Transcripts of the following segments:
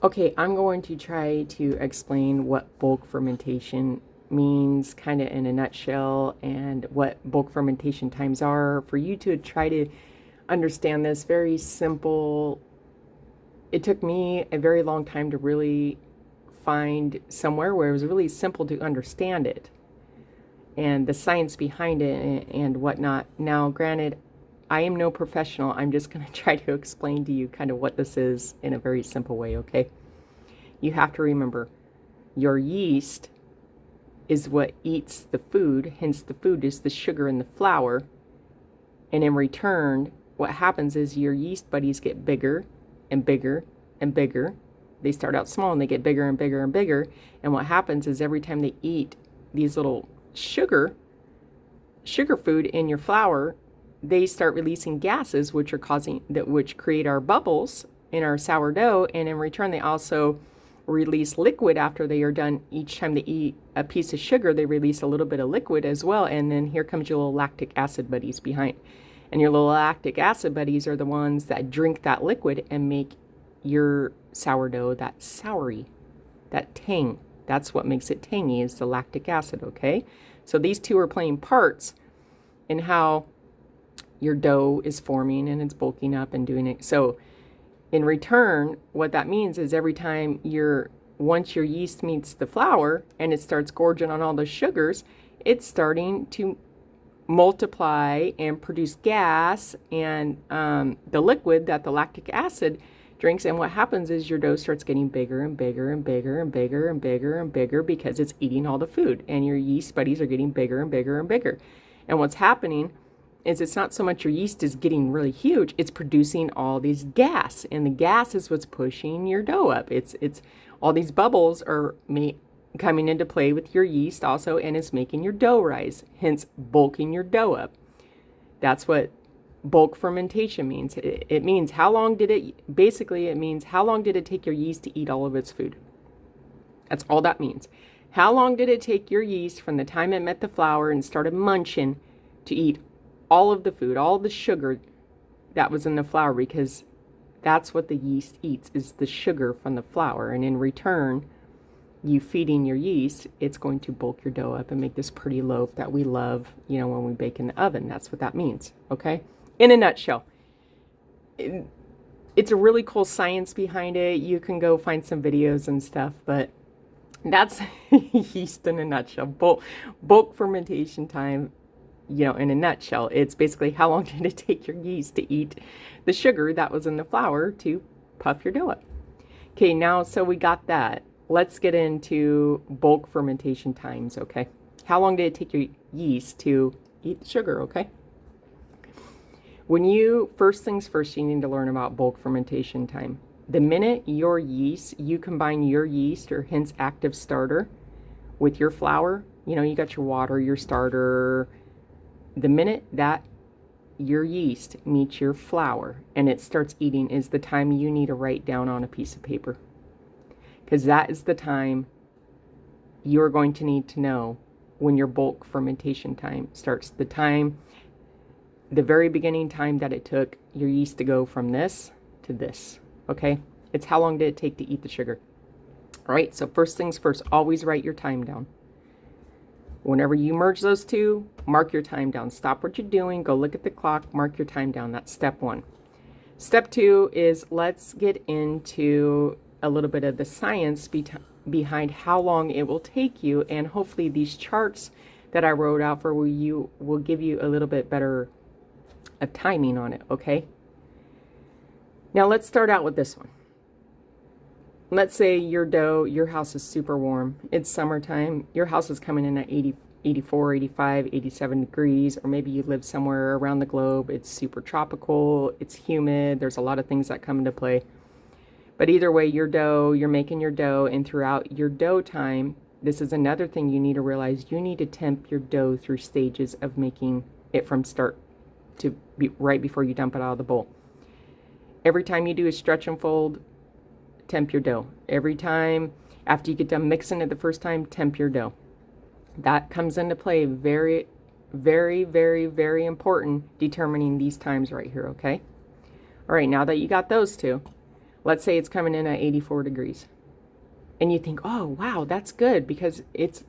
Okay, I'm going to try to explain what bulk fermentation means kind of in a nutshell and what bulk fermentation times are for you to try to understand this very simple. It took me a very long time to really find somewhere where it was really simple to understand it and the science behind it and whatnot. Now, granted, I am no professional. I'm just going to try to explain to you kind of what this is in a very simple way, okay? You have to remember your yeast is what eats the food, hence, the food is the sugar in the flour. And in return, what happens is your yeast buddies get bigger and bigger and bigger. They start out small and they get bigger and bigger and bigger. And what happens is every time they eat these little sugar food in your flour, they start releasing gases which are causing that which create our bubbles in our sourdough, and in return they also release liquid after they are done. Each time they eat a piece of sugar, they release a little bit of liquid as well, and then here comes your little lactic acid buddies behind. And your little lactic acid buddies are the ones that drink that liquid and make your sourdough that soury, that tang. That's what makes it tangy, is the lactic acid, okay? So these two are playing parts in how your dough is forming and it's bulking up and doing it. So in return, what that means is every time once your yeast meets the flour and it starts gorging on all the sugars, it's starting to multiply and produce gas and the liquid that the lactic acid drinks. And what happens is your dough starts getting bigger and bigger and bigger and bigger and bigger and bigger because it's eating all the food, and your yeast buddies are getting bigger and bigger and bigger. And what's happening is it's not so much your yeast is getting really huge, it's producing all these gas, and the gas is what's pushing your dough up. It's all these bubbles are coming into play with your yeast also, and it's making your dough rise, hence bulking your dough up. That's what bulk fermentation means. It means how long did it take your yeast to eat all of its food. That's all that means. How long did it take your yeast from the time it met the flour and started munching to eat all of the food, all the sugar that was in the flour? Because that's what the yeast eats, is the sugar from the flour. And in return, you feeding your yeast, it's going to bulk your dough up and make this pretty loaf that we love, when we bake in the oven. That's what that means, okay? In a nutshell. It's a really cool science behind it. You can go find some videos and stuff, but that's yeast in a nutshell. Bulk fermentation time, in a nutshell. It's basically how long did it take your yeast to eat the sugar that was in the flour to puff your dough up. Okay, now, so we got that. Let's get into bulk fermentation times, okay? How long did it take your yeast to eat the sugar, okay? First things first, you need to learn about bulk fermentation time. The minute you combine your yeast, or hence active starter, with your flour, you got your water, your starter. The minute that your yeast meets your flour and it starts eating is the time you need to write down on a piece of paper. Because that is the time you're going to need to know when your bulk fermentation time starts. The very beginning time that it took your yeast to go from this to this, okay? It's how long did it take to eat the sugar. All right, so first things first, always write your time down. Whenever you merge those two, mark your time down. Stop what you're doing, go look at the clock, mark your time down. That's step one. Step two is, let's get into a little bit of the science behind how long it will take you, and hopefully these charts that I wrote out for you will give you a little bit better of timing on it, okay? Now let's start out with this one. Let's say your house is super warm. It's summertime. Your house is coming in at 80, 84, 85, 87 degrees, or maybe you live somewhere around the globe. It's super tropical. It's humid. There's a lot of things that come into play. But either way, you're making your dough, and throughout your dough time, this is another thing you need to realize. You need to temp your dough through stages of making it from start to be right before you dump it out of the bowl. Every time you do a stretch and fold, temp your dough. Every time after you get done mixing it the first time, temp your dough. That comes into play very, very, very, very important, determining these times right here, okay? All right, now that you got those two, Let's say it's coming in at 84 degrees. And you think, oh, wow, that's good because it's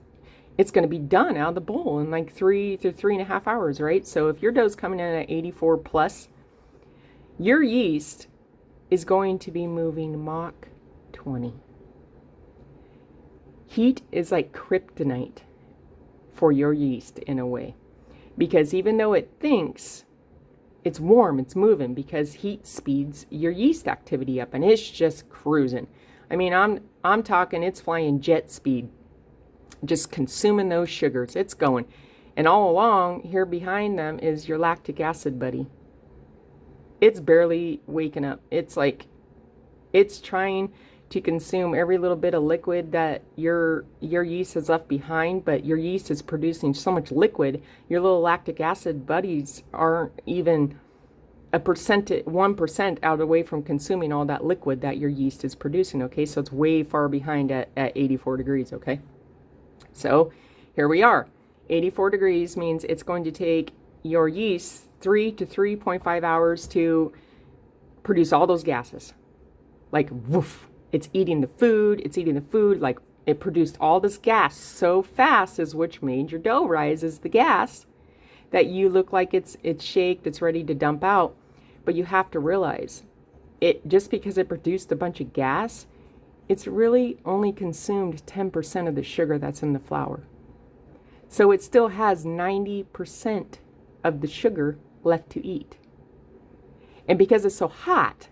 going to be done out of the bowl in like 3 to 3.5 hours, right? So if your dough's coming in at 84 plus, your yeast is going to be moving Mach 20. Heat is like kryptonite for your yeast in a way, because even though it thinks it's warm, it's moving, because heat speeds your yeast activity up and it's just cruising. I mean, I'm talking it's flying jet speed, just consuming those sugars. It's going. And all along here behind them is your lactic acid buddy. It's barely waking up. It's like it's trying to consume every little bit of liquid that your yeast has left behind, but your yeast is producing so much liquid, your little lactic acid buddies aren't even 1% out away from consuming all that liquid that your yeast is producing, okay? So it's way far behind at 84 degrees, okay? So here we are. 84 degrees means it's going to take your yeast 3 to 3.5 hours to produce all those gases. Like, woof. It's eating the food, like it produced all this gas so fast, is which made your dough rise as the gas, that you look like it's shaked, it's ready to dump out. But you have to realize, it just because it produced a bunch of gas, it's really only consumed 10% of the sugar that's in the flour. So it still has 90% of the sugar left to eat. And because it's so hot,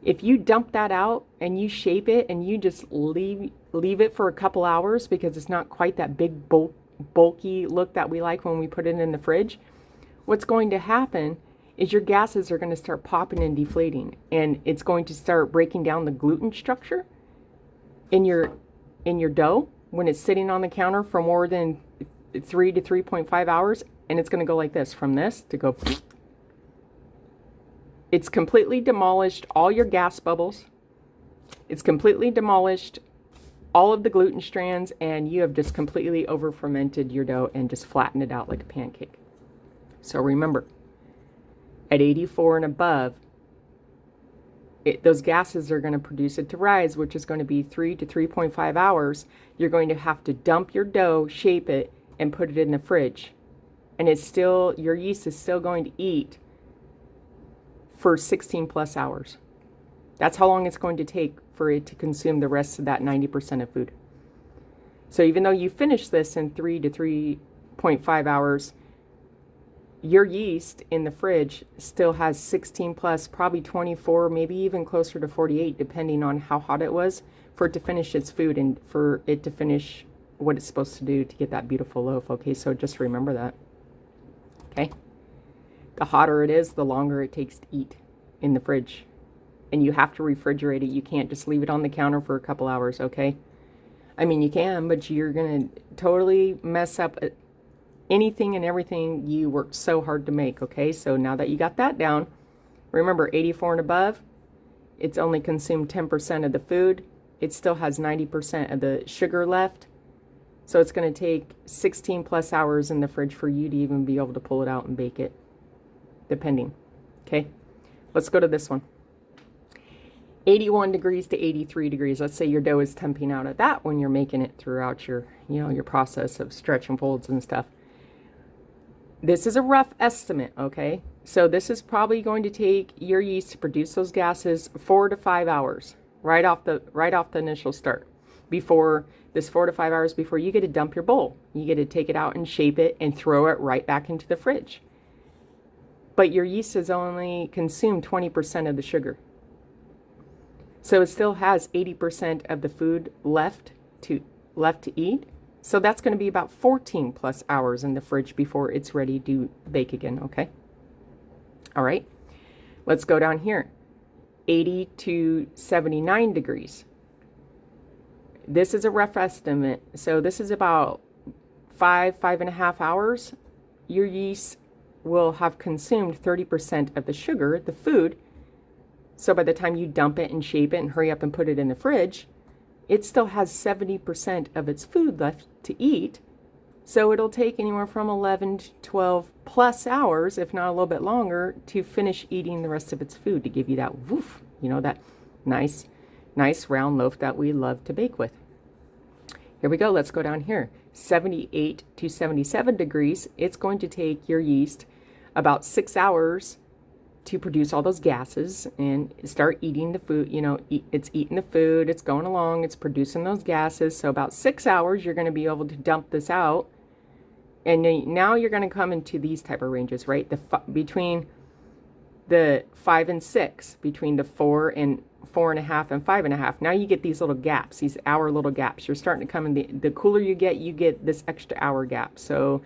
if you dump that out and you shape it and you just leave it for a couple hours, because it's not quite that big bulky look that we like when we put it in the fridge, what's going to happen is your gases are going to start popping and deflating, and it's going to start breaking down the gluten structure in your dough when it's sitting on the counter for more than 3 to 3.5 hours, and it's going to go like this, from this to go. It's completely demolished all your gas bubbles. It's completely demolished all of the gluten strands, and you have just completely over fermented your dough and just flattened it out like a pancake. So remember, at 84 and above, those gases are going to produce it to rise, which is going to be 3 to 3.5 hours. You're going to have to dump your dough, shape it, and put it in the fridge. And it's still, your yeast is still going to eat for 16 plus hours. That's how long it's going to take for it to consume the rest of that 90% of food. So even though you finish this in 3 to 3.5 hours, your yeast in the fridge still has 16 plus, probably 24, maybe even closer to 48, depending on how hot it was, for it to finish its food and for it to finish what it's supposed to do to get that beautiful loaf. Okay, so just remember that. Okay. The hotter it is, the longer it takes to eat in the fridge. And you have to refrigerate it. You can't just leave it on the counter for a couple hours, okay? I mean, you can, but you're going to totally mess up anything and everything you worked so hard to make, okay? So now that you got that down, remember, 84 and above, it's only consumed 10% of the food. It still has 90% of the sugar left. So it's going to take 16 plus hours in the fridge for you to even be able to pull it out and bake it, depending. Okay, let's go to this one. 81 degrees to 83 degrees. Let's say your dough is temping out at that when you're making it throughout your, your process of stretch and folds and stuff. This is a rough estimate, okay? So this is probably going to take your yeast to produce those gases 4 to 5 hours right off the initial start. Before this 4 to 5 hours before you get to dump your bowl. You get to take it out and shape it and throw it right back into the fridge. But your yeast has only consumed 20% of the sugar. So it still has 80% of the food left to eat. So that's going to be about 14 plus hours in the fridge before it's ready to bake again, okay? All right, let's go down here. 80 to 79 degrees. This is a rough estimate. So this is about 5.5 hours. Your yeast will have consumed 30% of the sugar, the food. So by the time you dump it and shape it and hurry up and put it in the fridge, it still has 70% of its food left to eat. So it'll take anywhere from 11 to 12 plus hours, if not a little bit longer, to finish eating the rest of its food, to give you that woof, that Nice, nice round loaf that we love to bake with. Here we go. Let's go down here. 78 to 77 degrees. It's going to take your yeast about 6 hours to produce all those gases and start eating the food. You know, it's eating the food, it's going along, it's producing those gases. So about 6 hours, you're going to be able to dump this out. And now you're going to come into these type of ranges, right? Between the 5 and 6, between the 4 and 4.5 and 5.5. Now you get these little gaps, these hour little gaps. You're starting to come in. The cooler you get this extra hour gap. So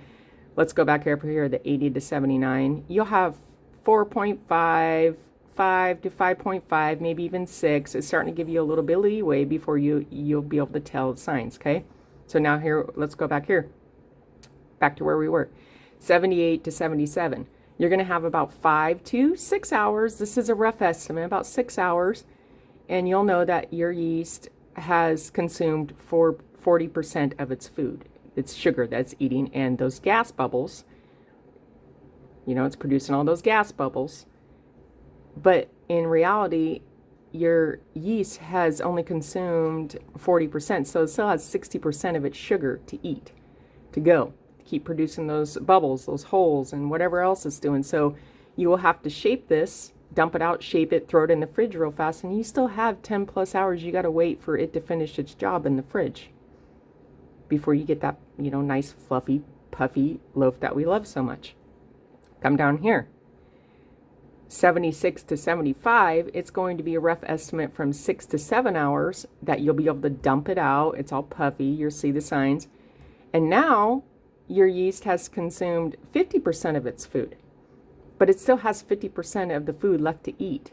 let's go back up here, the 80 to 79. You'll have 4.5, 5 to 5.5, maybe even 6. It's starting to give you a little bit of leeway before you'll be able to tell the signs, okay? So now here, let's go back here. Back to where we were. 78 to 77. You're going to have about 5 to 6 hours. This is a rough estimate, about 6 hours. And you'll know that your yeast has consumed 40% of its food. It's sugar that's eating, and those gas bubbles, you know, it's producing all those gas bubbles. But in reality, your yeast has only consumed 40%. So it still has 60% of its sugar to eat, to go. Keep producing those bubbles, those holes, and whatever else it's doing. So you will have to shape this, dump it out, shape it, throw it in the fridge real fast, and you still have 10 plus hours. You got to wait for it to finish its job in the fridge before you get that, you know, nice fluffy, puffy loaf that we love so much. Come down here. 76 to 75, it's going to be a rough estimate from 6 to 7 hours that you'll be able to dump it out. It's all puffy. You'll see the signs. And now your yeast has consumed 50% of its food, but it still has 50% of the food left to eat.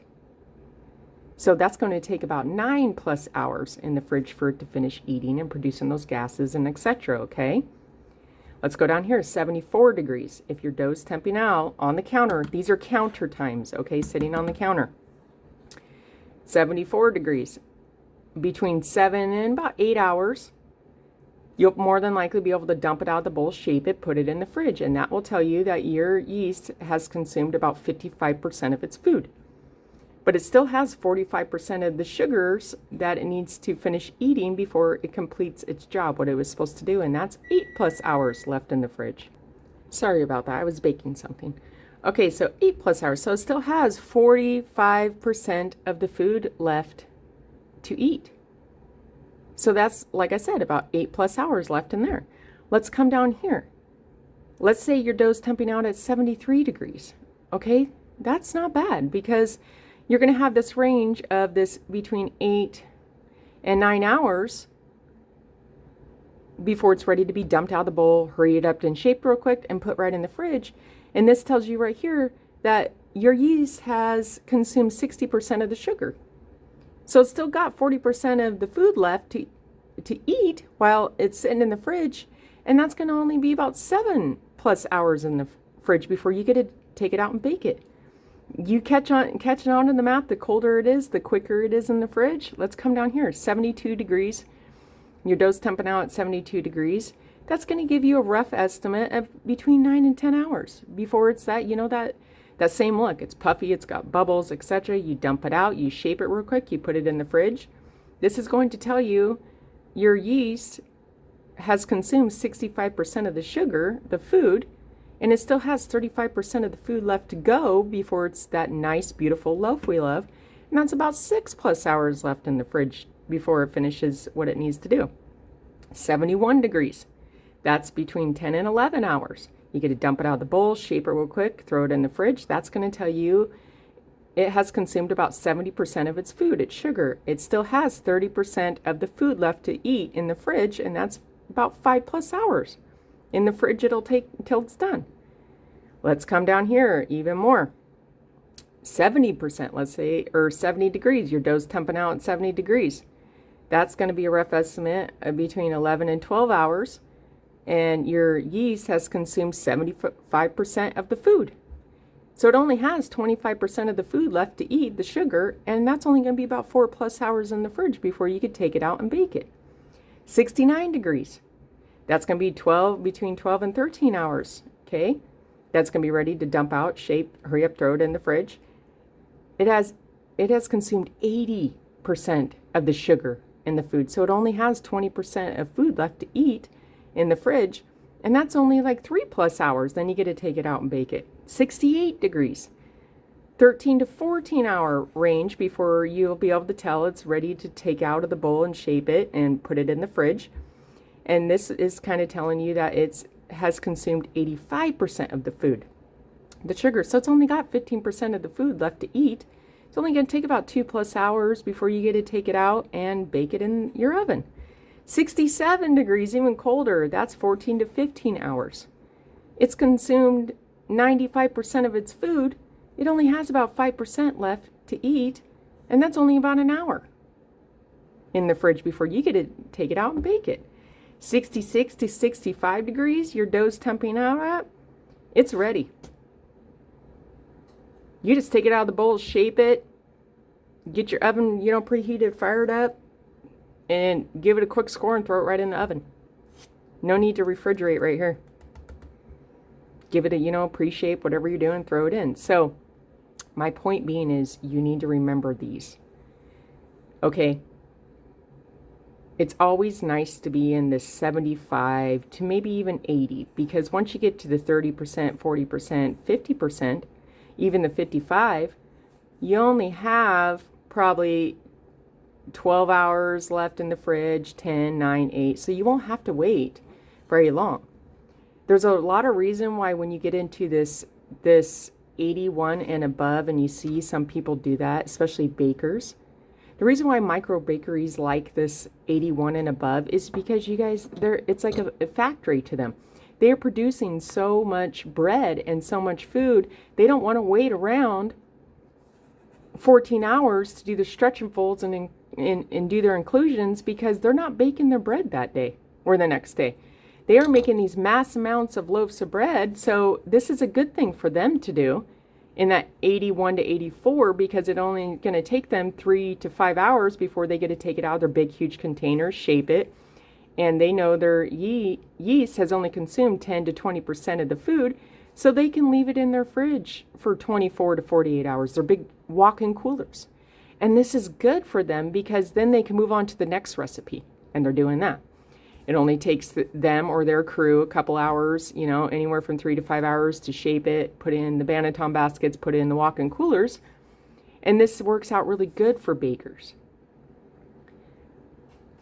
So that's going to take about 9 plus hours in the fridge for it to finish eating and producing those gases and etc. Okay? Let's go down here, 74 degrees. If your dough's temping out on the counter, these are counter times, okay, sitting on the counter. 74 degrees. Between 7 and about 8 hours, you'll more than likely be able to dump it out of the bowl, shape it, put it in the fridge, and that will tell you that your yeast has consumed about 55% of its food. But it still has 45% of the sugars that it needs to finish eating before it completes its job, what it was supposed to do, and that's 8 plus hours left in the fridge. Sorry about that, I was baking something. Okay, so 8 plus hours, so it still has 45% of the food left to eat. So that's, like I said, about 8 plus hours left in there. Let's come down here. Let's say your dough's temping out at 73 degrees. Okay, that's not bad because you're going to have this range of this between 8 and 9 hours before it's ready to be dumped out of the bowl, hurry it up and shaped real quick and put right in the fridge. And this tells you right here that your yeast has consumed 60% of the sugar. So it's still got 40% of the food left to eat while it's sitting in the fridge. And that's going to only be about 7 plus hours in the fridge before you get to take it out and bake it. You catching on to the math, the colder it is, the quicker it is in the fridge. Let's come down here, 72 degrees. Your dough's temping out at 72 degrees. That's going to give you a rough estimate of between 9 and 10 hours before it's that, you know, that same look. It's puffy, it's got bubbles, etc. You dump it out, you shape it real quick, you put it in the fridge. This is going to tell you your yeast has consumed 65% of the sugar, the food, and it still has 35% of the food left to go before it's that nice, beautiful loaf we love. And that's about 6 plus hours left in the fridge before it finishes what it needs to do. 71 degrees. That's between 10 and 11 hours. You get to dump it out of the bowl, shape it real quick, throw it in the fridge. That's going to tell you it has consumed about 70% of its food, its sugar. It still has 30% of the food left to eat in the fridge, and that's about 5 plus hours. In the fridge it'll take until it's done. Let's come down here even more. 70%, let's say, or 70 degrees. Your dough's temping out at 70 degrees. That's going to be a rough estimate of between 11 and 12 hours. And your yeast has consumed 75% of the food. So it only has 25% of the food left to eat, the sugar, and that's only going to be about 4 plus hours in the fridge before you could take it out and bake it. 69 degrees. That's going to be between 12 and 13 hours, okay? That's going to be ready to dump out, shape, hurry up, throw it in the fridge. It has consumed 80 of the sugar in the food. So it only has 20% of food left to eat in the fridge. And that's only like 3+ hours. Then you get to take it out and bake it. 68 degrees. 13 to 14 hour range before you'll be able to tell it's ready to take out of the bowl and shape it and put it in the fridge. And this is kind of telling you that it has consumed 85% of the food, the sugar. So it's only got 15% of the food left to eat. It's only going to take about 2+ hours before you get to take it out and bake it in your oven. 67 degrees, even colder. That's 14 to 15 hours. It's consumed 95% of its food. It only has about 5% left to eat, and that's only about an hour in the fridge before you get to take it out and bake it. 66 to 65 degrees, your dough's temping out at, it's ready. You just take it out of the bowl, shape it, get your oven, preheated, fired up, and give it a quick score and throw it right in the oven. No need to refrigerate right here. Give it a, pre-shape, whatever you're doing, throw it in. So my point being is you need to remember these. Okay. It's always nice to be in the 75 to maybe even 80, because once you get to the 30%, 40%, 50%, even the 55, you only have probably 12 hours left in the fridge, 10, 9, 8. So you won't have to wait very long. There's a lot of reason why when you get into this 81 and above, and you see some people do that, especially bakers. The reason why micro bakeries like this 81 and above is because you guys, it's like a factory to them. They are producing so much bread and so much food. They don't want to wait around 14 hours to do the stretch and folds and do their inclusions, because they're not baking their bread that day or the next day. They are making these mass amounts of loaves of bread. So this is a good thing for them to do in that 81 to 84, because it's only going to take them 3 to 5 hours before they get to take it out of their big, huge containers, shape it. And they know their yeast has only consumed 10 to 20% of the food. So they can leave it in their fridge for 24 to 48 hours. They're big walk-in coolers. And this is good for them because then they can move on to the next recipe. And they're doing that. It only takes them or their crew a couple hours, anywhere from 3 to 5 hours to shape it, put it in the Banneton baskets, put it in the walk-in coolers. And this works out really good for bakers.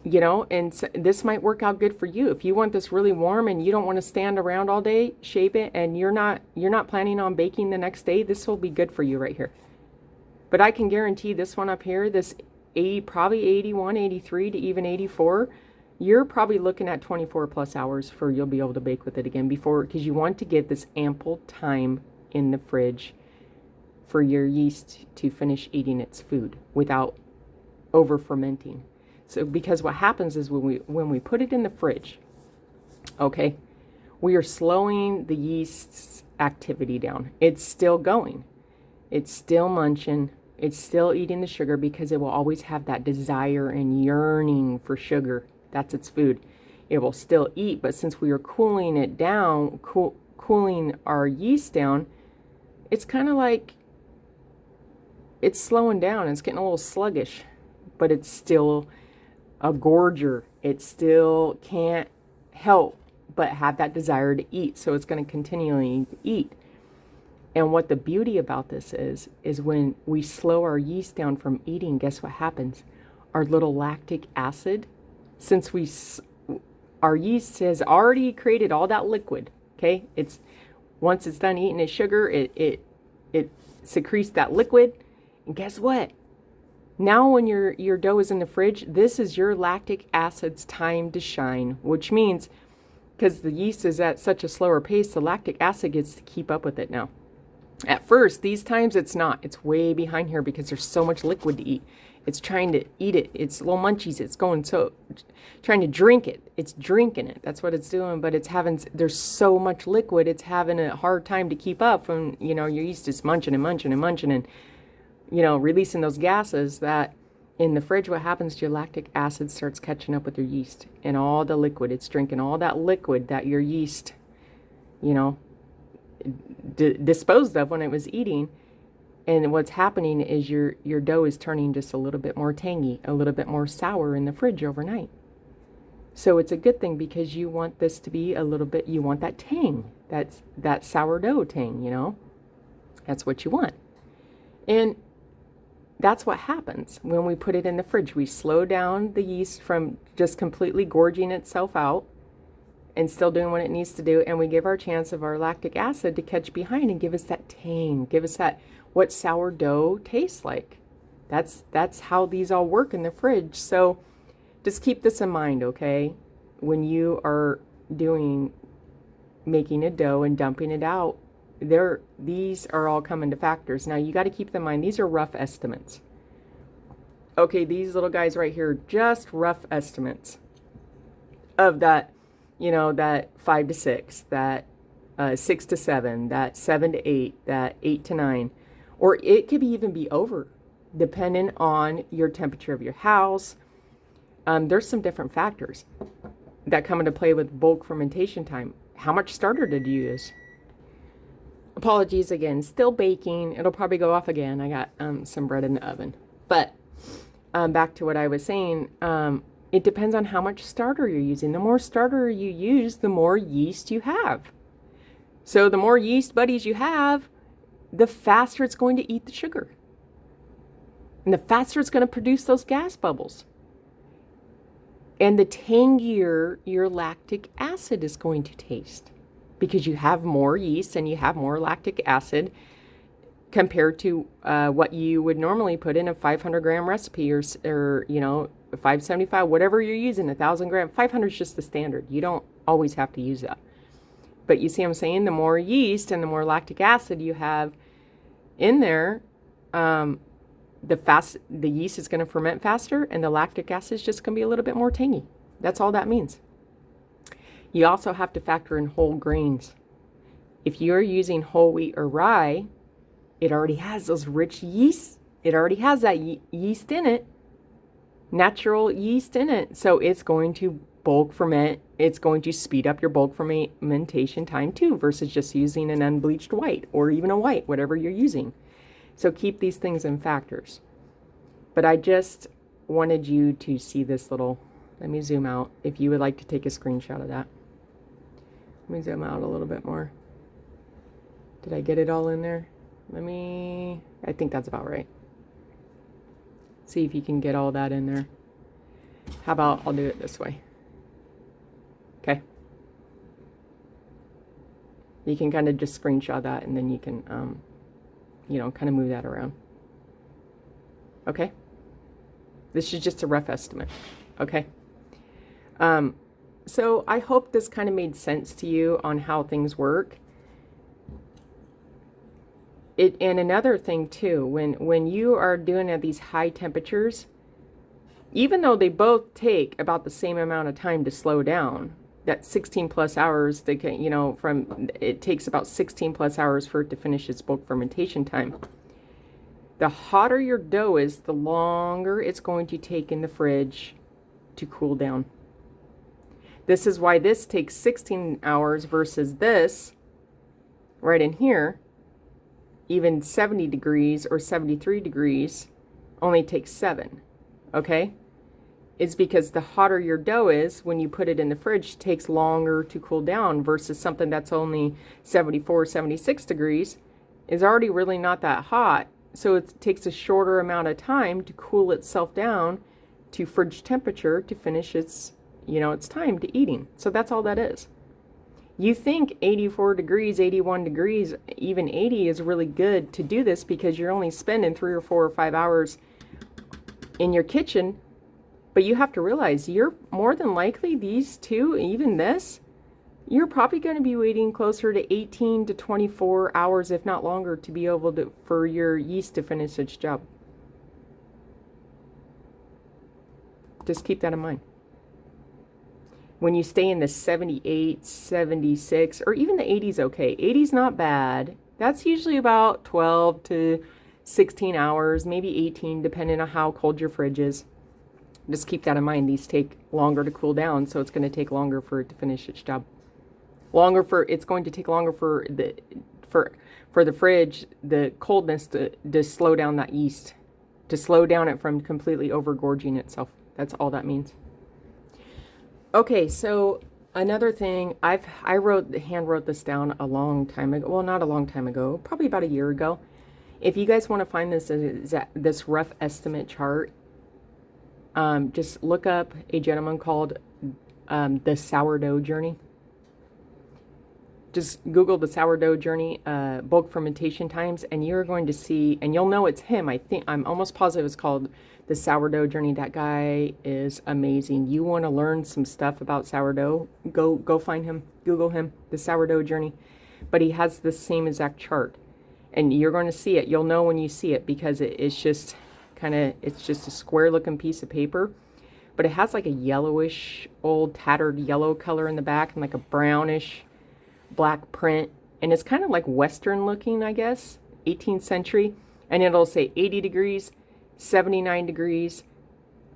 And so this might work out good for you. If you want this really warm and you don't want to stand around all day, shape it, and you're not planning on baking the next day, this will be good for you right here. But I can guarantee this one up here, this probably 81, 83 to even 84, you're probably looking at 24+ hours for you'll be able to bake with it again because you want to give this ample time in the fridge for your yeast to finish eating its food without over fermenting. So because what happens is when we put it in the fridge, okay, we are slowing the yeast's activity down. It's still going. It's still munching. It's still eating the sugar because it will always have that desire and yearning for sugar. That's its food. It will still eat, but since we are cooling it down, cooling our yeast down, it's kind of like it's slowing down. It's getting a little sluggish, but it's still a gorger. It still can't help but have that desire to eat. So it's going to continually eat. And what the beauty about this is when we slow our yeast down from eating, guess what happens? Our little lactic acid, since our yeast has already created all that liquid, okay? Once it's done eating its sugar, it secretes that liquid. And guess what? Now when your dough is in the fridge, this is your lactic acid's time to shine, which means because the yeast is at such a slower pace, the lactic acid gets to keep up with it now. At first, these times it's not. It's way behind here because there's so much liquid to eat. It's trying to eat it. It's little munchies. It's trying to drink it. It's drinking it. That's what it's doing. But there's so much liquid. It's having a hard time to keep up when, your yeast is munching and munching and munching and, releasing those gases that in the fridge, what happens to your lactic acid starts catching up with your yeast and all the liquid. It's drinking all that liquid that your yeast, disposed of when it was eating. And what's happening is your dough is turning just a little bit more tangy, a little bit more sour in the fridge overnight. So it's a good thing because you want this to be a little bit, you want that tang, that sourdough tang, you know? That's what you want. And that's what happens when we put it in the fridge. We slow down the yeast from just completely gorging itself out and still doing what it needs to do, and we give our chance of our lactic acid to catch behind and give us that tang, give us that what sourdough tastes like. That's how these all work in the fridge. So just keep this in mind, okay? When you are making a dough and dumping it out, these are all come into factors. Now you got to keep them in mind. These are rough estimates. Okay, these little guys right here, just rough estimates of that, you know, that 5 to 6, that 6 to 7, that 7 to 8, that 8 to 9, or it could even be over, depending on your temperature of your house. There's some different factors that come into play with bulk fermentation time. How much starter did you use? Apologies again, still baking. It'll probably go off again. I got some bread in the oven. But back to what I was saying, it depends on how much starter you're using. The more starter you use, the more yeast you have. So the more yeast buddies you have, the faster it's going to eat the sugar. And the faster it's going to produce those gas bubbles. And the tangier your lactic acid is going to taste, because you have more yeast and you have more lactic acid compared to what you would normally put in a 500 gram recipe or you know, 575, whatever you're using, 1,000 gram. 500 is just the standard. You don't always have to use that. But you see what I'm saying? The more yeast and the more lactic acid you have in there, the yeast is going to ferment faster, and the lactic acid is just going to be a little bit more tangy. That's all that means. You also have to factor in whole grains. If you're using whole wheat or rye, it already has those rich yeast. It already has that yeast in it, natural yeast in it. So it's going to bulk ferment. It's going to speed up your bulk fermentation time too, versus just using an unbleached white or even a white, whatever you're using. So keep these things in factors. But I just wanted you to see this little, let me zoom out if you would like to take a screenshot of that. Let me zoom out a little bit more. Did I get it all in there? I think that's about right. See if you can get all that in there. How about I'll do it this way. Okay. You can kind of just screenshot that, and then you can, you know, kind of move that around. Okay. This is just a rough estimate. Okay. So I hope this kind of made sense to you on how things work. And another thing too, when you are doing at these high temperatures, even though they both take about the same amount of time to slow down, that 16 plus hours, they can, you know, it takes about 16 plus hours for it to finish its bulk fermentation time. The hotter your dough is, the longer it's going to take in the fridge to cool down. This is why this takes 16 hours versus this right in here, even 70 degrees or 73 degrees only takes 7, okay? It's because the hotter your dough is, when you put it in the fridge, it takes longer to cool down versus something that's only 74, 76 degrees is already really not that hot. So it takes a shorter amount of time to cool itself down to fridge temperature to finish its, you know, its time to eating. So that's all that is. You think 84 degrees, 81 degrees, even 80 is really good to do this because you're only spending 3 or 4 or 5 hours in your kitchen. But you have to realize you're more than likely, these two, even this, you're probably going to be waiting closer to 18 to 24 hours, if not longer, to be able to, for your yeast to finish its job. Just keep that in mind. When you stay in the 78, 76, or even the 80s, okay. 80's not bad. That's usually about 12 to 16 hours, maybe 18, depending on how cold your fridge is. Just keep that in mind. These take longer to cool down, so it's going to take longer for it to finish its job. It's going to take longer for the fridge, the coldness to slow down that yeast, to slow down it from completely overgorging itself. That's all that means. Okay, so another thing, I hand wrote this down a long time ago. Well, not a long time ago, probably about a year ago. If you guys want to find this rough estimate chart, just look up a gentleman called the Sourdough Journey. Just Google the Sourdough Journey, bulk fermentation times, and you're going to see, and you'll know it's him. I'm almost positive it's called the Sourdough Journey. That guy is amazing. You want to learn some stuff about sourdough? Go find him. Google him, the Sourdough Journey. But he has the same exact chart, and you're going to see it. You'll know when you see it because it's just it's just a square looking piece of paper, but it has like a yellowish, old tattered yellow color in the back and like a brownish black print, and it's kind of like Western looking, I guess, 18th century, and it'll say 80 degrees, 79 degrees,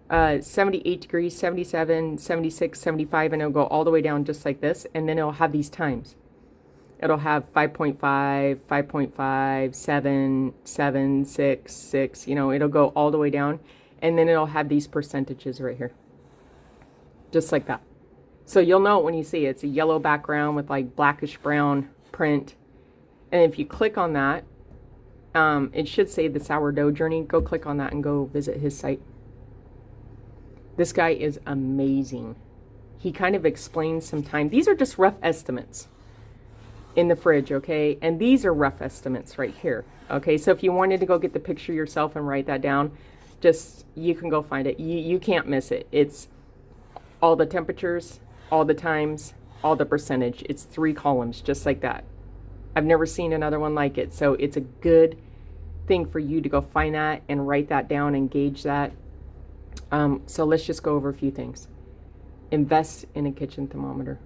78 degrees, 77, 76, 75, and it'll go all the way down just like this, and then it'll have these times. It'll have 5.5, 5.5, 7, 7, 6, 6, it'll go all the way down, and then it'll have these percentages right here, just like that. So you'll know it when you see it. It's a yellow background with like blackish brown print. And if you click on that, it should say the Sourdough Journey. Go click on that and go visit his site. This guy is amazing. He kind of explains some time. These are just rough estimates in the fridge, okay? And these are rough estimates right here, okay? So if you wanted to go get the picture yourself and write that down, you can go find it. You can't miss it. It's all the temperatures, all the times, all the percentage. It's 3 columns, just like that. I've never seen another one like it. So it's a good thing for you to go find that and write that down and gauge that. So let's just go over a few things. Invest in a kitchen thermometer.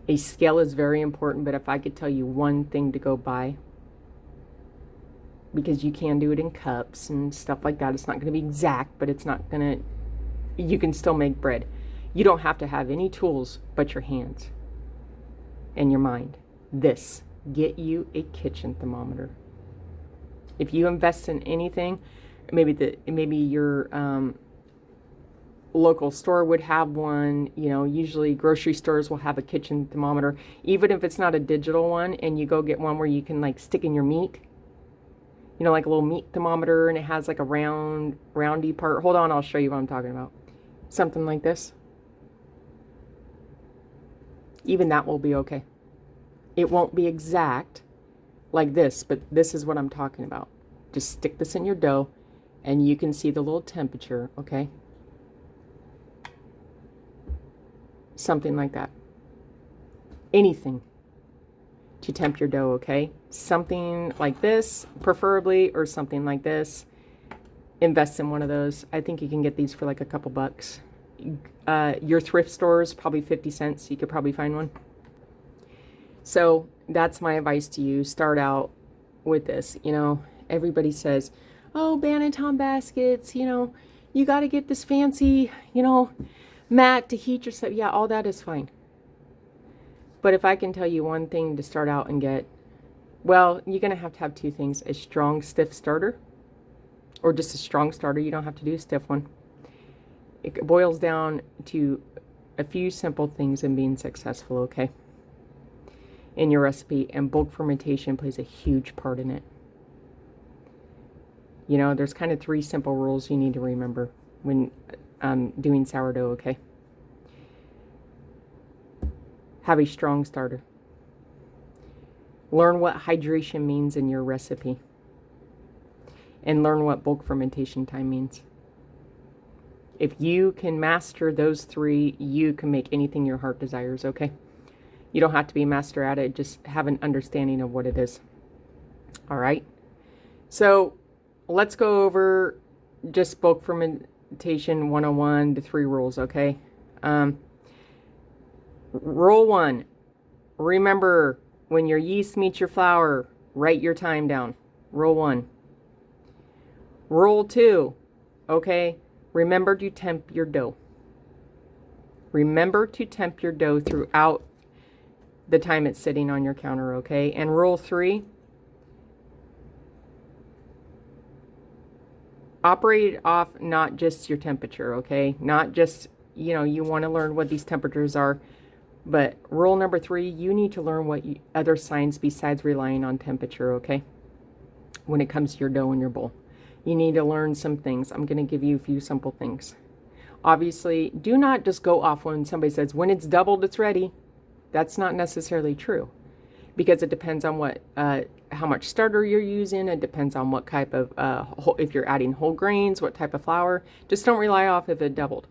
A scale is very important, but if I could tell you one thing to go buy, because you can do it in cups and stuff like that. It's not going to be exact, but it's not going to, you can still make bread. You don't have to have any tools but your hands and your mind. Get you a kitchen thermometer. If you invest in anything, maybe your local store would have one. Usually grocery stores will have a kitchen thermometer, even if it's not a digital one, and you go get one where you can like stick in your meat. Like a little meat thermometer, and it has like a roundy part. Hold on, I'll show you what I'm talking about. Something like this. Even that will be okay. It won't be exact like this, but this is what I'm talking about. Just stick this in your dough, and you can see the little temperature, okay? Something like that. Anything to temp your dough, okay? Something like this, preferably, or something like this. Invest in one of those. I think you can get these for like a couple bucks. Your thrift store is probably 50 cents. You could probably find one. So that's my advice to you. Start out with this. Everybody says, oh, Banneton baskets, you got to get this fancy, mat to heat your stuff. Yeah, all that is fine. But if I can tell you one thing to start out and get, well, you're going to have 2 things. A strong, stiff starter, or just a strong starter. You don't have to do a stiff one. It boils down to a few simple things in being successful, okay, in your recipe. And bulk fermentation plays a huge part in it. There's kind of 3 simple rules you need to remember when doing sourdough, okay? Have a strong starter. Learn what hydration means in your recipe. And learn what bulk fermentation time means. If you can master those 3, you can make anything your heart desires, okay? You don't have to be a master at it. Just have an understanding of what it is. All right? So let's go over just bulk fermentation 101, the 3 rules, okay? Rule 1, remember when your yeast meets your flour, write your time down. Rule 1. Rule 2, okay, remember to temp your dough. Remember to temp your dough throughout the time it's sitting on your counter, okay? And rule 3, operate off not just your temperature, okay? Not just, you want to learn what these temperatures are, but rule number 3, you need to learn what other signs besides relying on temperature, okay? When it comes to your dough in your bowl. You need to learn some things. I'm going to give you a few simple things. Obviously, do not just go off when somebody says, when it's doubled, it's ready. That's not necessarily true, because it depends on how much starter you're using. It depends on what type of, if you're adding whole grains, what type of flour. Just don't rely off if it doubled.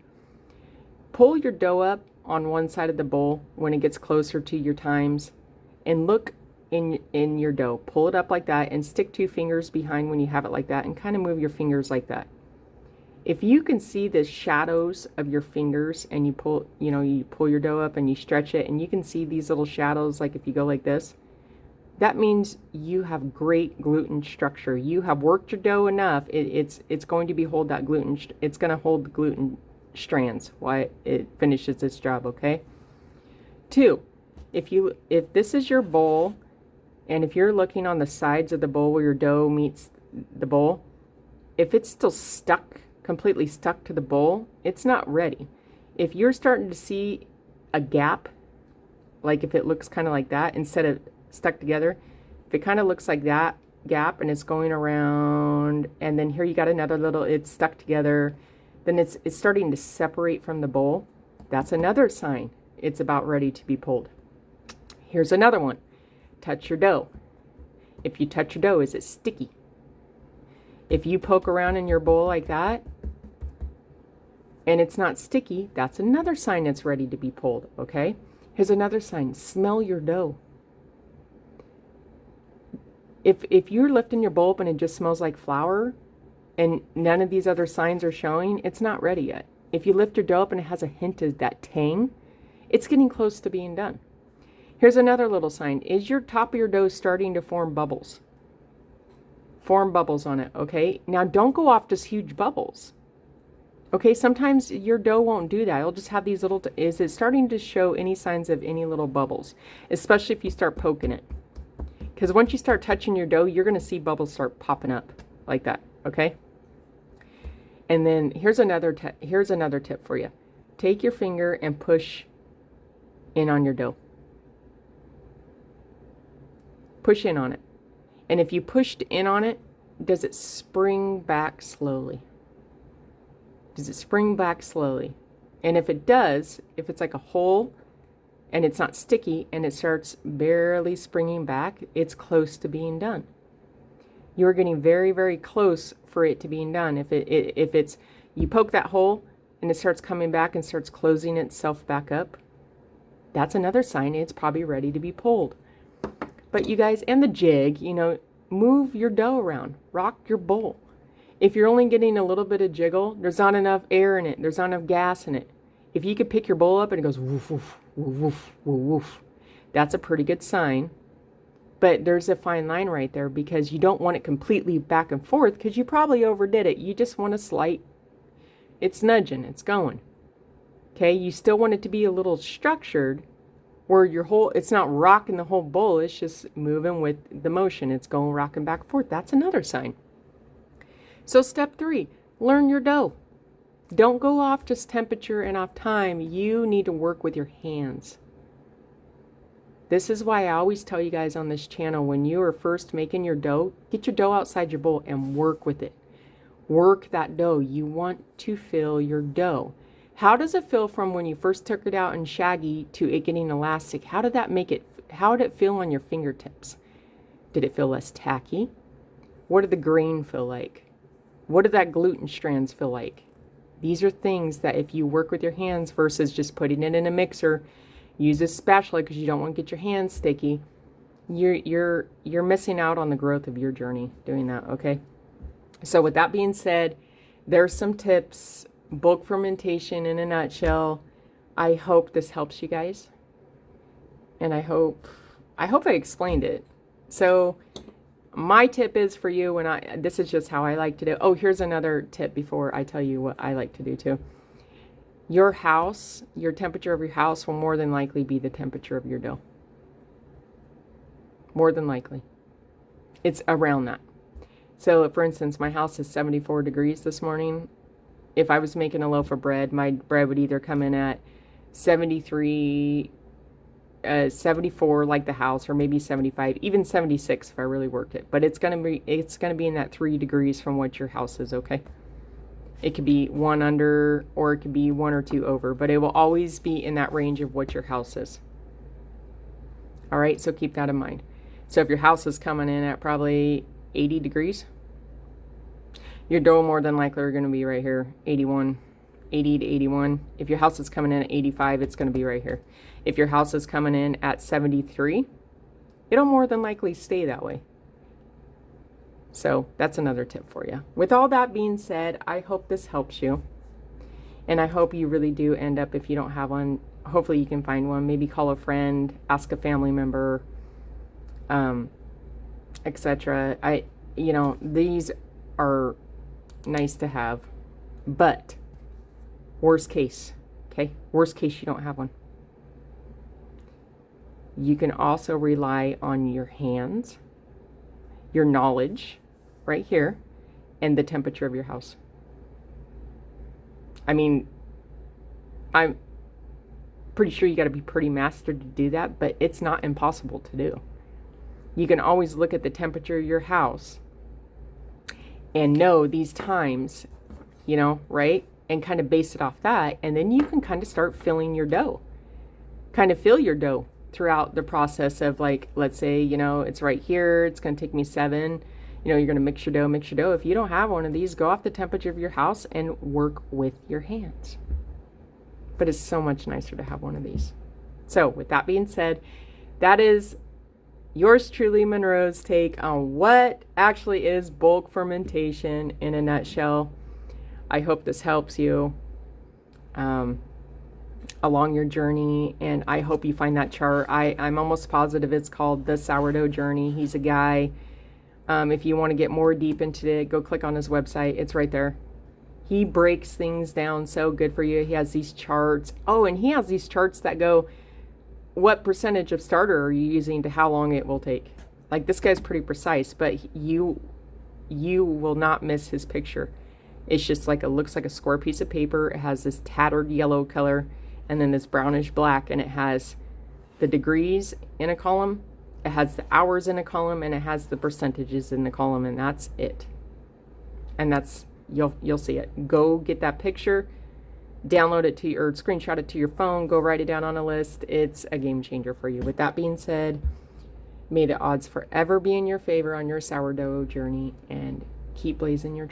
Pull your dough up on one side of the bowl when it gets closer to your times, and look in your dough. Pull it up like that and stick 2 fingers behind when you have it like that, and kind of move your fingers like that. If you can see the shadows of your fingers, and you pull your dough up and you stretch it, and you can see these little shadows, like if you go like this, that means you have great gluten structure. You have worked your dough enough. It's going to hold that gluten. It's going to hold the gluten strands while it finishes its job, okay? 2, if this is your bowl, and if you're looking on the sides of the bowl where your dough meets the bowl, if it's still completely stuck to the bowl, it's not ready. If you're starting to see a gap, like if it looks kind of like that instead of stuck together, if it kind of looks like that gap and it's going around, and then here you got another little, it's stuck together, then it's starting to separate from the bowl, that's another sign it's about ready to be pulled. Here's another one. Touch your dough. If you touch your dough, is it sticky? If you poke around in your bowl like that and it's not sticky, that's another sign it's ready to be pulled, okay? Here's another sign. Smell your dough. If you're lifting your bowl up and it just smells like flour and none of these other signs are showing, it's not ready yet. If you lift your dough up and it has a hint of that tang, it's getting close to being done. Here's another little sign. Is your top of your dough starting to form bubbles? Form bubbles on it, okay? Now don't go off just huge bubbles. Okay, sometimes your dough won't do that. It'll just have these little, is it starting to show any signs of any little bubbles? Especially if you start poking it. Because once you start touching your dough, you're going to see bubbles start popping up like that, okay? And then here's another tip for you. Take your finger and push in on your dough. Push in on it. And if you pushed in on it, does it spring back slowly? Does it spring back slowly? And if it does, if it's like a hole and it's not sticky and it starts barely springing back, it's close to being done. You're getting very, very close for it to being done. If it's you poke that hole and it starts coming back and starts closing itself back up, that's another sign it's probably ready to be pulled. But you guys, and the jig, move your dough around, rock your bowl. If you're only getting a little bit of jiggle, there's not enough air in it, there's not enough gas in it. If you could pick your bowl up and it goes woof, woof, woof, woof, woof, that's a pretty good sign. But there's a fine line right there, because you don't want it completely back and forth, because you probably overdid it. You just want a slight, it's nudging, it's going. Okay, you still want it to be a little structured, where it's not rocking the whole bowl, it's just moving with the motion. It's going rocking back and forth. That's another sign. So step 3, learn your dough. Don't go off just temperature and off time. You need to work with your hands. This is why I always tell you guys on this channel, when you are first making your dough, get your dough outside your bowl and work with it. Work that dough. You want to feel your dough. How does it feel from when you first took it out in shaggy to it getting elastic? How did it feel on your fingertips? Did it feel less tacky? What did the grain feel like? What did that gluten strands feel like? These are things that if you work with your hands versus just putting it in a mixer, use a spatula because you don't want to get your hands sticky, you're missing out on the growth of your journey doing that, okay? So with that being said, there's some tips. Bulk fermentation in a nutshell. I hope this helps you guys, and I hope I explained it. So my tip is for you, and this is just how I like to do. Oh, here's another tip before I tell you what I like to do too. Your temperature of your house will more than likely be the temperature of your dough. more than likely. It's around that. So, for instance, my house is 74 degrees this morning. If I was making a loaf of bread, my bread would either come in at 73, 74 like the house, or maybe 75, even 76 if I really worked it. But it's gonna be in that 3 degrees from what your house is, okay? It could be one under, or it could be one or two over, but it will always be in that range of what your house is. All right, so keep that in mind. So if your house is coming in at probably 80 degrees, your dough more than likely are going to be right here, 80 to 81. If your house is coming in at 85, it's going to be right here. If your house is coming in at 73, it'll more than likely stay that way. So that's another tip for you. With all that being said, I hope this helps you. And I hope you really do end up, if you don't have one, hopefully you can find one. Maybe call a friend, ask a family member, etc. These are nice to have, but worst case, okay? Worst case, you don't have one. You can also rely on your hands, your knowledge, right here, and the temperature of your house. I mean, I'm pretty sure you got to be pretty mastered to do that, but it's not impossible to do. You can always look at the temperature of your house and know these times, right? And kind of base it off that. And then you can kind of start filling your dough. Kind of fill your dough throughout the process of, like, let's say, it's right here. It's going to take me 7. You're going to mix your dough. If you don't have one of these, go off the temperature of your house and work with your hands. But it's so much nicer to have one of these. So with that being said, that is yours truly, Monroe's take on what actually is bulk fermentation in a nutshell. I hope this helps you along your journey, and I hope you find that chart. I'm almost positive it's called The Sourdough Journey. He's a guy. If you want to get more deep into it, go click on his website. It's right there. He breaks things down so good for you. He has these charts. Oh, and he has these charts that go, what percentage of starter are you using to how long it will take? Like, this guy's pretty precise, but you will not miss his picture. It's just like, it looks like a square piece of paper. It has this tattered yellow color and then this brownish black, and it has the degrees in a column, it has the hours in a column, and it has the percentages in the column, and that's it. And that's, you'll see it. Go get that picture, download it to or screenshot it to your phone, go write it down on a list. It's a game changer for you. With that being said, may the odds forever be in your favor on your sourdough journey, and keep blazing your